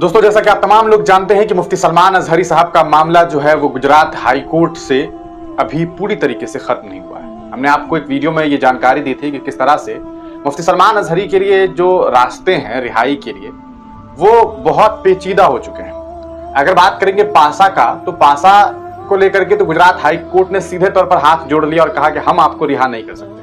दोस्तों, जैसा कि आप तमाम लोग जानते हैं कि मुफ्ती सलमान अजहरी साहब का मामला जो है वो गुजरात हाई कोर्ट से अभी पूरी तरीके से खत्म नहीं हुआ है। हमने आपको एक वीडियो में ये जानकारी दी थी कि किस तरह से मुफ्ती सलमान अजहरी के लिए जो रास्ते हैं रिहाई के लिए वो बहुत पेचीदा हो चुके हैं। अगर बात करेंगे पासा का, तो पासा को लेकर के तो गुजरात हाई कोर्ट ने सीधे तौर पर हाथ जोड़ लिया और कहा कि हम आपको रिहा नहीं कर सकते।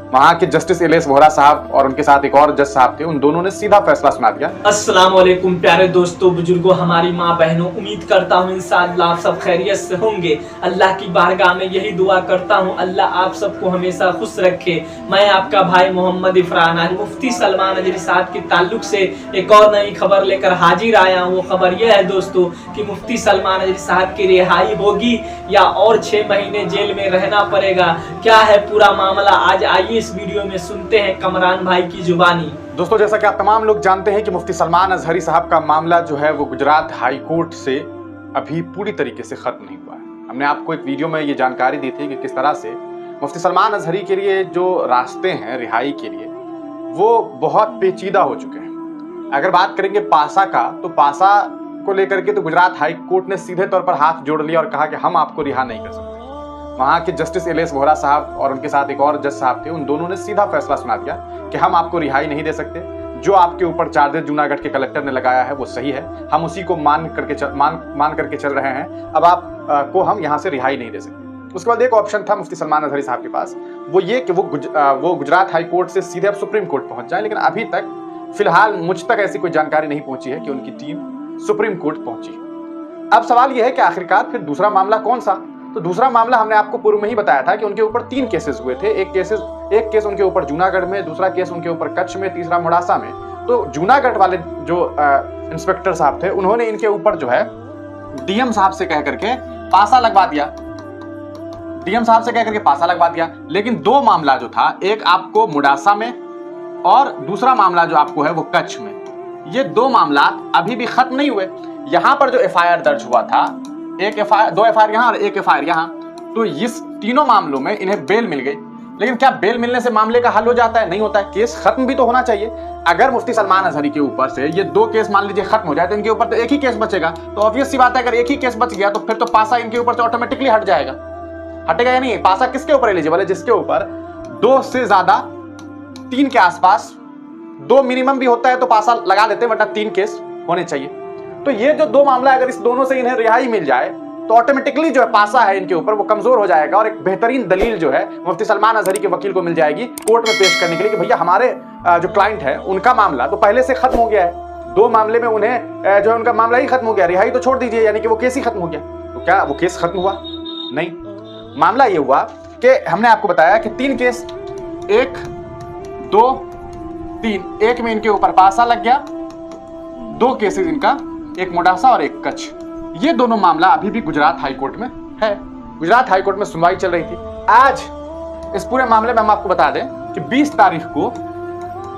वहां के जस्टिस इलेश वोहरा साहब और उनके साथ एक और जज साहब थे, उन दोनों ने सीधा फैसला सुना दिया। अस्सलाम वालेकुम प्यारे दोस्तों, बुजुर्गों, हमारी माँ बहनों, उम्मीद करता हूँ इंशाअल्लाह आप सब खैरियत से होंगे। अल्लाह की बारगाह में यही दुआ करता हूँ अल्लाह आप सबको हमेशा खुश रखे। मैं आपका भाई मोहम्मद इफरान आज मुफ्ती सलमान अजहरी साहब के ताल्लुक से एक और नई खबर लेकर हाजिर आया हूँ। वो खबर यह है दोस्तों कि मुफ्ती सलमान अजहरी साहब की रिहाई होगी या और 6 महीने जेल में रहना पड़ेगा। क्या है पूरा मामला, आज आइए इस वीडियो में सुनते हैं कमरान भाई की जुबानी। दोस्तों, जैसा कि आप तमाम लोग जानते हैं कि मुफ्ती सलमान अजहरी साहब का मामला जो है वो गुजरात हाई कोर्ट से अभी पूरी तरीके से खत्म नहीं हुआ है। हमने आपको एक वीडियो में ये जानकारी दी थी कि किस तरह से मुफ्ती सलमान अजहरी के लिए जो रास्ते हैं रिहाई के लिए वो बहुत पेचीदा हो चुके हैं। अगर बात करेंगे पासा का, तो पासा को लेकर के तो गुजरात हाई कोर्ट ने सीधे तौर पर हाथ जोड़ लिया और कहा कि हम आपको रिहा नहीं कर सकते। वहां के जस्टिस इलेश वोहरा साहब और उनके साथ एक और जज साहब थे, उन दोनों ने सीधा फैसला सुना दिया कि हम आपको रिहाई नहीं दे सकते। जो आपके ऊपर चार्जेस जूनागढ़ के कलेक्टर ने लगाया है वो सही है, हम उसी को मान करके चल रहे हैं। अब आप को हम यहाँ से रिहाई नहीं दे सकते। उसके बाद एक ऑप्शन था मुफ्ती सलमान अजहरी साहब के पास, वो ये कि वो गुजरात हाई कोर्ट से सीधे अब सुप्रीम कोर्ट पहुंच जाए। लेकिन अभी तक फिलहाल मुझ तक ऐसी कोई जानकारी नहीं पहुंची है कि उनकी टीम सुप्रीम कोर्ट पहुंची। अब सवाल यह है कि आखिरकार फिर दूसरा मामला कौन सा? तो दूसरा मामला हमने आपको पूर्व में ही बताया था कि उनके ऊपर 3 केसेस हुए थे। एक केस उनके ऊपर जूनागढ़ में, दूसरा केस उनके ऊपर कच्छ में, तीसरा मोड़ासा में। तो जूनागढ़ वाले जो इंस्पेक्टर साहब थे उन्होंने इनके ऊपर जो है डीएम साहब से कह करके पासा लगवा दिया। लेकिन 2 मामला जो था, एक आपको मोड़ासा में और दूसरा मामला जो आपको है वो कच्छ में, ये 2 मामला अभी भी खत्म नहीं हुए। यहाँ पर जो एफआईआर दर्ज हुआ था, 2 एफआईआर यहाँ और 1 एफआईआर यहाँ, तो इस तीनों मामलों में इन्हें बेल मिल गई। लेकिन क्या बेल मिलने से मामले का हल हो जाता है? नहीं होता है। केस खत्म भी तो होना चाहिए। अगर मुफ्ती सलमान अजहरी के ऊपर से ये 2 केस मान लीजिए खत्म हो जाए तो इनके ऊपर तो एक ही केस बचेगा। तो ऑब्वियस सी बात है, अगर एक ही केस बच गया तो फिर तो पासा इनके ऊपर से ऑटोमेटिकली हटेगा या नहीं? पासा किसके ऊपर एलिजिबल है? जिसके ऊपर 2 से ज्यादा 3 के आसपास 2 मिनिमम भी होता है तो पासा लगा देते हैं, वरना 3 केस होने चाहिए। तो ये जो 2 मामला, अगर इस दोनों से इन्हें रिहाई मिल जाए तो ऑटोमेटिकली जो है पासा है इनके ऊपर वो कमजोर हो जाएगा और एक बेहतरीन दलील जो है मुफ्ती सलमान अजहरी के वकील को मिल जाएगी कोर्ट में पेश करने के लिए कि भैया हमारे जो क्लाइंट है उनका मामला तो पहले से खत्म हो गया है। 2 मामले में उन्हें जो है उनका मामला ही खत्म हो गया, रिहाई तो छोड़ ददीजिए, यानी कि वो केस ही खत्म हो गया। तो क्या वो केस खत्म हुआ? नहीं। मामला ये हुआ कि हमने आपको बताया कि 3 केस, 1 2 3, एक में इनके ऊपर पासा लग गया, 2 केसेस इनका, एक मोड़ासा और एक कच्छ। ये दोनों मामला अभी भी गुजरात हाई कोर्ट में है। गुजरात हाई कोर्ट में सुनवाई चल रही थी। आज इस पूरे मामले में हम आपको बता दें कि 20 तारीख को,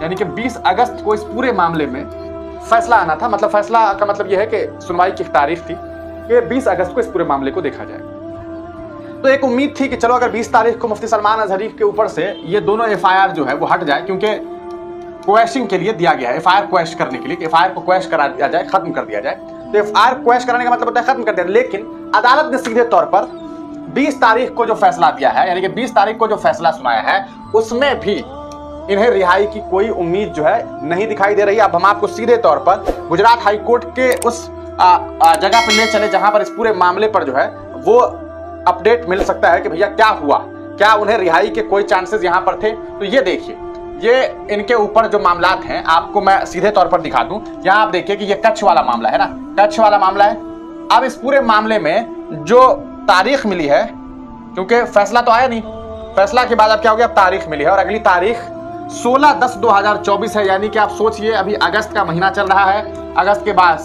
यानी कि 20 अगस्त को इस पूरे मामले में फैसला आना था। मतलब फैसला का मतलब यह है कि सुनवाई की तारीख थी कि 20 अगस्त को इस पूरे मामले को देखा जाए। तो एक उम्मीद थी कि चलो अगर 20 तारीख को मुफ्ती सलमान अजहरी के ऊपर से ये दोनों एफआईआर जो है वो हट जाए, क्योंकि क्वेश्चन के लिए दिया गया है, एफआईआर क्वेश करने के लिए, एफआईआर को क्वेश करा दिया जाए, खत्म कर दिया जाए। तो एफआईआर क्वेश कराने का मतलब होता है खत्म कर दिया। लेकिन अदालत ने सीधे तौर पर 20 तारीख को जो फैसला दिया है, यानी कि 20 तारीख को जो फैसला सुनाया है, उसमें भी इन्हें रिहाई की कोई उम्मीद जो है नहीं दिखाई दे रही। अब हम आपको सीधे तौर पर गुजरात हाई कोर्ट के उस जगह पर ले चले जहां पर इस पूरे मामले पर जो है वो अपडेट मिल सकता है कि भैया क्या हुआ, क्या उन्हें रिहाई के कोई चांसेस यहां पर थे। तो ये देखिए, ये इनके ऊपर जो मामलात हैं आपको मैं सीधे तौर पर दिखा दूं। यहाँ आप देखिए कि ये कच्छ वाला मामला है ना, कच्छ वाला मामला है। अब इस पूरे मामले में जो तारीख मिली है, क्योंकि फैसला तो आया नहीं, फैसला के बाद अब क्या हो गया, अब तारीख मिली है और अगली तारीख 16/10/2024 है। यानी कि आप सोचिए अभी अगस्त का महीना चल रहा है, अगस्त के बाद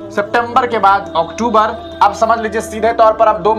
सितंबर के बाद अक्टूबर, अब समझ लीजिए सीधे तौर पर अब 2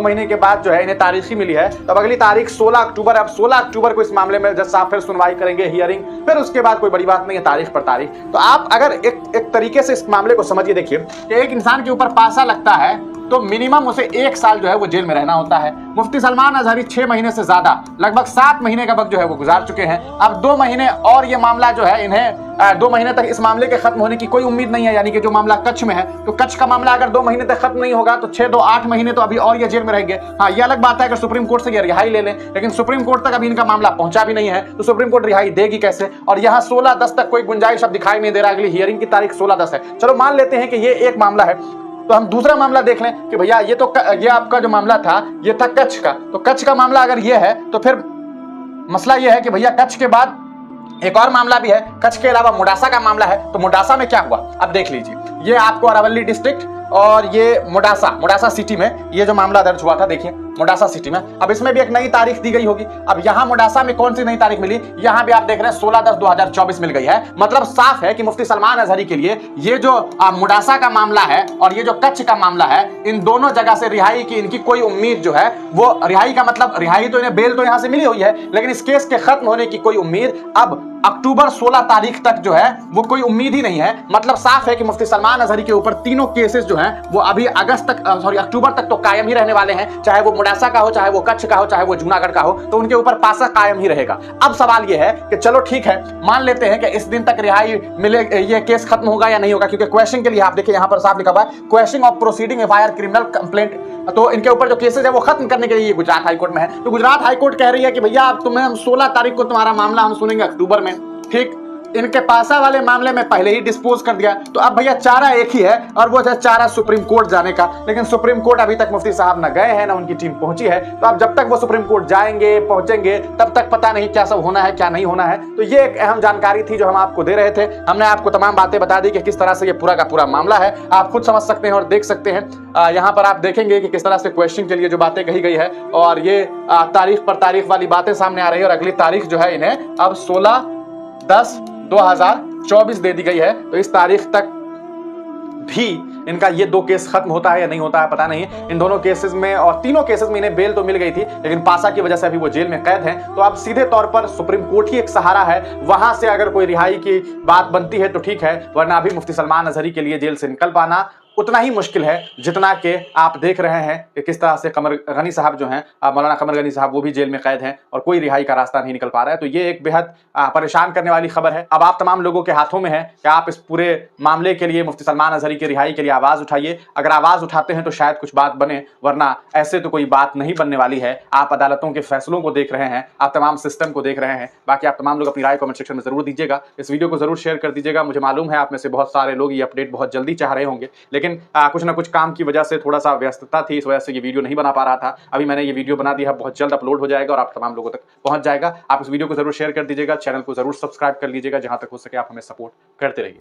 महीने के बाद जो है इन्हें तारीख ही मिली है। तब अगली तारीख 16 अक्टूबर। अब 16 अक्टूबर को इस मामले में जज साहब फिर सुनवाई करेंगे, हियरिंग, फिर उसके बाद कोई बड़ी बात नहीं है, तारीख पर तारीख। तो आप अगर एक तरीके से इस मामले को समझिए, देखिए कि एक इंसान के ऊपर पासा लगता है तो मिनिमम उसे 1 साल जो है वो जेल में रहना होता है। मुफ्ती सलमान अजहरी 6 महीने से ज्यादा लगभग 7 महीने का वक्त जो है वो गुजार चुके हैं। अब 2 महीने और ये मामला जो है, इन्हें 2 महीने तक इस मामले के खत्म होने की कोई उम्मीद नहीं है। यानी कि जो मामला कच्छ में है, तो कच्छ का मामला अगर 2 महीने तक खत्म नहीं होगा तो 6 2 8 महीने तो अभी और ये जेल में रहेंगे। हाँ, ये अलग बात है अगर सुप्रीम कोर्ट से ये रिहाई ले लें, लेकिन सुप्रीम कोर्ट तक अभी इनका मामला पहुंचा भी नहीं है, तो सुप्रीम कोर्ट रिहाई देगी कैसे? और यहाँ 16/10 तक कोई गुंजाइश अब दिखाई नहीं दे रहा। अगली हियरिंग की तारीख 16/10 है। चलो मान लेते हैं कि ये एक मामला है, तो हम दूसरा मामला देख लें कि भैया ये आपका जो मामला था ये था कच्छ का। तो कच्छ का मामला अगर ये है तो फिर मसला ये है कि भैया कच्छ के बाद एक और मामला भी है, कच्छ के अलावा मुडासा का मामला है। तो मुडासा में क्या हुआ अब देख लीजिए। ये आपको अरावली डिस्ट्रिक्ट और ये मुडासा सिटी में ये जो मामला दर्ज हुआ था, देखिए मुडासा सिटी में। अब इसमें भी एक नई तारीख दी गई होगी। अब यहाँ मुडासा में कौन सी नई तारीख मिली? यहाँ भी आप देख रहे हैं 16/10/2024 मिल गई है। मतलब साफ है कि मुफ्ती सलमान अजहरी के लिए ये जो मुडासा का मामला है और ये जो कच्छ का मामला है, इन दोनों जगह से रिहाई की इनकी कोई उम्मीद जो है वो रिहाई का मतलब रिहाई तो इन्हें बेल तो यहाँ से मिली हुई है, लेकिन इस केस के खत्म होने की कोई उम्मीद अब अक्टूबर 16 तारीख तक जो है वो कोई उम्मीद ही नहीं है। मतलब साफ है कि मुफ्ती सलमान अजहरी के ऊपर तीनों केसेस जो हैं वो अभी अक्टूबर तक तो कायम ही रहने वाले हैं। चाहे वो मुडासा का हो, चाहे वो कच्छ का हो, चाहे वो जूनागढ़ का हो, तो उनके ऊपर पासा कायम ही रहेगा। अब सवाल ये है कि चलो ठीक है, मान लेते हैं कि इस दिन तक रिहाई मिले, ये केस खत्म होगा या नहीं होगा, क्योंकि क्वेश्चन के लिए आप देखिए यहाँ पर साफ लिखा हुआ है question of proceeding FIR criminal complaint. तो इनके ऊपर जो केसेस है वो खत्म करने के लिए ये गुजरात हाईकोर्ट में है। तो गुजरात हाईकोर्ट कह रही है कि भैया अब तुम्हें हम 16 तारीख को तुम्हारा मामला हम सुनेंगे अक्टूबर में। ठीक, इनके पासा वाले मामले में पहले ही डिस्पोज कर दिया। तो अब भैया चारा एक ही है और वो है चारा सुप्रीम कोर्ट जाने का। लेकिन सुप्रीम कोर्ट अभी तक मुफ्ती साहब न गए हैं, ना उनकी टीम पहुंची है। तो अब जब तक वो सुप्रीम कोर्ट जाएंगे, पहुंचेंगे, तब तक पता नहीं क्या सब होना है क्या नहीं होना है। तो ये एक अहम जानकारी थी जो हम आपको दे रहे थे। हमने आपको तमाम बातें बता दी कि किस तरह से ये पूरा का पूरा मामला है। आप खुद समझ सकते हैं और देख सकते हैं। यहाँ पर आप देखेंगे कि किस तरह से क्वेश्चन के लिए जो बातें कही गई है और ये तारीख पर तारीख वाली बातें सामने आ रही है। और अगली तारीख जो है इन्हें अब 16/10/2024 दे दी गई है। तो इस तारीख तक भी इनका ये 2 केस खत्म होता है या नहीं होता है पता नहीं। इन दोनों केसेस में और तीनों केसेस में इन्हें बेल तो मिल गई थी, लेकिन पासा की वजह से अभी वो जेल में कैद हैं। तो अब सीधे तौर पर सुप्रीम कोर्ट ही एक सहारा है। वहां से अगर कोई रिहाई की बात बनती है तो ठीक है, वरना अभी मुफ्ती सलमान अजहरी के लिए जेल से निकल पाना उतना ही मुश्किल है जितना कि आप देख रहे हैं कि किस तरह से कमर गनी साहब जो हैं, मौलाना कमर गनी साहब, वो भी जेल में कैद हैं और कोई रिहाई का रास्ता नहीं निकल पा रहा है। तो ये एक बेहद परेशान करने वाली खबर है। अब आप तमाम लोगों के हाथों में है कि आप इस पूरे मामले के लिए, मुफ्ती सलमान अजहरी की रिहाई के लिए आवाज उठाइए। अगर आवाज उठाते हैं तो शायद कुछ बात बने, वरना ऐसे तो कोई बात नहीं बनने वाली है। आप अदालतों के फैसलों को देख रहे हैं, आप तमाम सिस्टम को देख रहे हैं। बाकी आप तमाम लोग अपनी राय कमेंट सेक्शन में जरूर दीजिएगा। इस वीडियो को जरूर शेयर कर दीजिएगा। मुझे मालूम है आप में से बहुत सारे लोग ये अपडेट बहुत जल्दी चाह रहे होंगे, लेकिन कुछ ना कुछ काम की वजह से थोड़ा सा व्यस्तता थी, इस वजह से ये वीडियो नहीं बना पा रहा था। अभी मैंने ये वीडियो बना दिया, बहुत जल्द अपलोड हो जाएगा और आप तमाम लोगों तक पहुंच जाएगा। आप इस वीडियो को जरूर शेयर कर दीजिएगा, चैनल को जरूर सब्सक्राइब कर लीजिएगा। जहां तक हो सके आप हमें सपोर्ट करते रहिए।